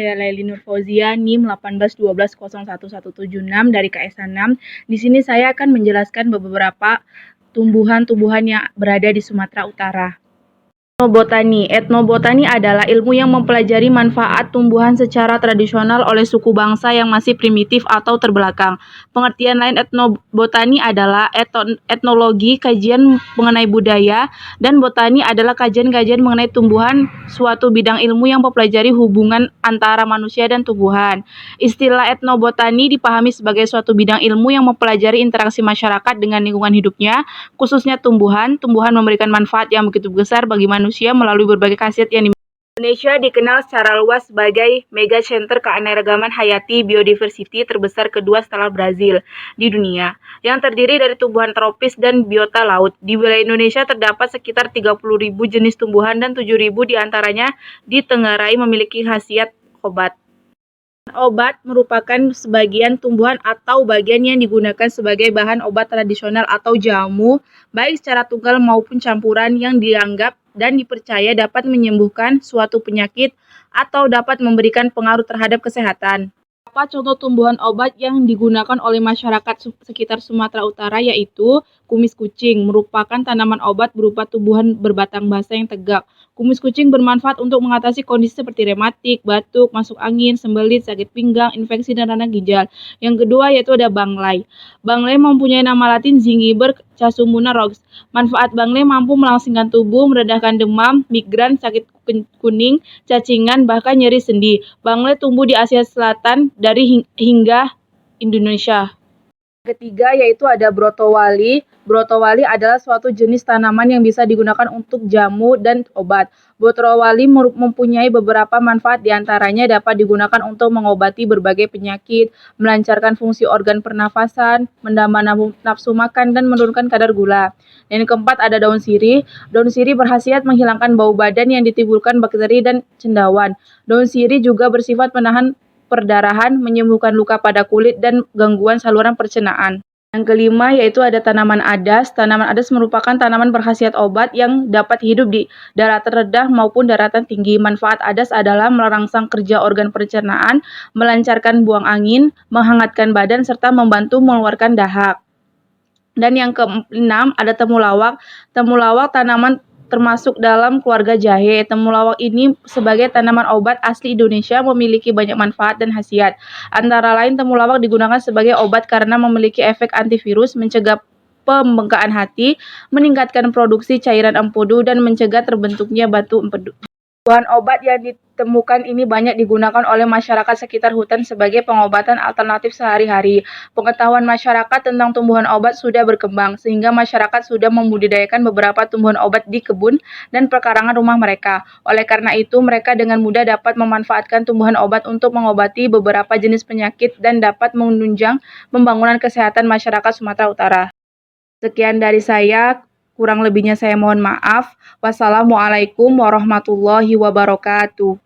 Saya Laili Nur Fauzia, NIM 1812011176 dari KS 6. Di sini saya akan menjelaskan beberapa tumbuhan-tumbuhan yang berada di Sumatera Utara. Etnobotani. Etnobotani adalah ilmu yang mempelajari manfaat tumbuhan secara tradisional oleh suku bangsa yang masih primitif atau terbelakang. Pengertian lain etnobotani adalah etnologi, kajian mengenai budaya, dan botani adalah kajian-kajian mengenai tumbuhan, suatu bidang ilmu yang mempelajari hubungan antara manusia dan tumbuhan. Istilah etnobotani dipahami sebagai suatu bidang ilmu yang mempelajari interaksi masyarakat dengan lingkungan hidupnya, khususnya tumbuhan. Tumbuhan memberikan manfaat yang begitu besar bagi manusia melalui berbagai khasiat yang dimiliki. Indonesia dikenal secara luas sebagai mega center keanekaragaman hayati biodiversity terbesar kedua setelah Brazil di dunia, yang terdiri dari tumbuhan tropis dan biota laut. Di wilayah Indonesia terdapat sekitar 30.000 jenis tumbuhan dan 7.000 diantaranya ditengarai memiliki khasiat obat. Obat merupakan sebagian tumbuhan atau bagian yang digunakan sebagai bahan obat tradisional atau jamu, baik secara tunggal maupun campuran, yang dianggap dan dipercaya dapat menyembuhkan suatu penyakit atau dapat memberikan pengaruh terhadap kesehatan. Beberapa contoh tumbuhan obat yang digunakan oleh masyarakat sekitar Sumatera Utara yaitu kumis kucing, merupakan tanaman obat berupa tumbuhan berbatang basa yang tegak. Kumis kucing bermanfaat untuk mengatasi kondisi seperti rematik, batuk, masuk angin, sembelit, sakit pinggang, infeksi, dan radang ginjal. Yang kedua yaitu ada banglai. Banglai mempunyai nama latin Zingiber casumuna rox. Manfaat banglai mampu melangsingkan tubuh, meredakan demam, migran, sakit kuning, cacingan, bahkan nyeri sendi. Banglai tumbuh di Asia Selatan dari hingga Indonesia. Ketiga yaitu ada brotowali. Brotowali adalah suatu jenis tanaman yang bisa digunakan untuk jamu dan obat. Brotowali mempunyai beberapa manfaat, diantaranya dapat digunakan untuk mengobati berbagai penyakit, melancarkan fungsi organ pernafasan, menambah nafsu makan, dan menurunkan kadar gula. Dan yang keempat ada daun sirih. Daun sirih berkhasiat menghilangkan bau badan yang ditimbulkan bakteri dan cendawan. Daun sirih juga bersifat menahan perdarahan, menyembuhkan luka pada kulit, dan gangguan saluran pencernaan. Yang kelima yaitu ada tanaman adas. Tanaman adas merupakan tanaman berkhasiat obat yang dapat hidup di daratan rendah maupun daratan tinggi. Manfaat adas adalah merangsang kerja organ pencernaan, melancarkan buang angin, menghangatkan badan, serta membantu mengeluarkan dahak. Dan yang keenam ada temulawak. Temulawak tanaman termasuk dalam keluarga jahe. Temulawak ini sebagai tanaman obat asli Indonesia memiliki banyak manfaat dan khasiat. Antara lain temulawak digunakan sebagai obat karena memiliki efek antivirus, mencegah pembengkakan hati, meningkatkan produksi cairan empedu, dan mencegah terbentuknya batu empedu. Bahan obat yang ditemukan ini banyak digunakan oleh masyarakat sekitar hutan sebagai pengobatan alternatif sehari-hari. Pengetahuan masyarakat tentang tumbuhan obat sudah berkembang, sehingga masyarakat sudah membudidayakan beberapa tumbuhan obat di kebun dan perkarangan rumah mereka. Oleh karena itu, mereka dengan mudah dapat memanfaatkan tumbuhan obat untuk mengobati beberapa jenis penyakit dan dapat menunjang pembangunan kesehatan masyarakat Sumatera Utara. Sekian dari saya. Kurang lebihnya saya mohon maaf. Wassalamualaikum warahmatullahi wabarakatuh.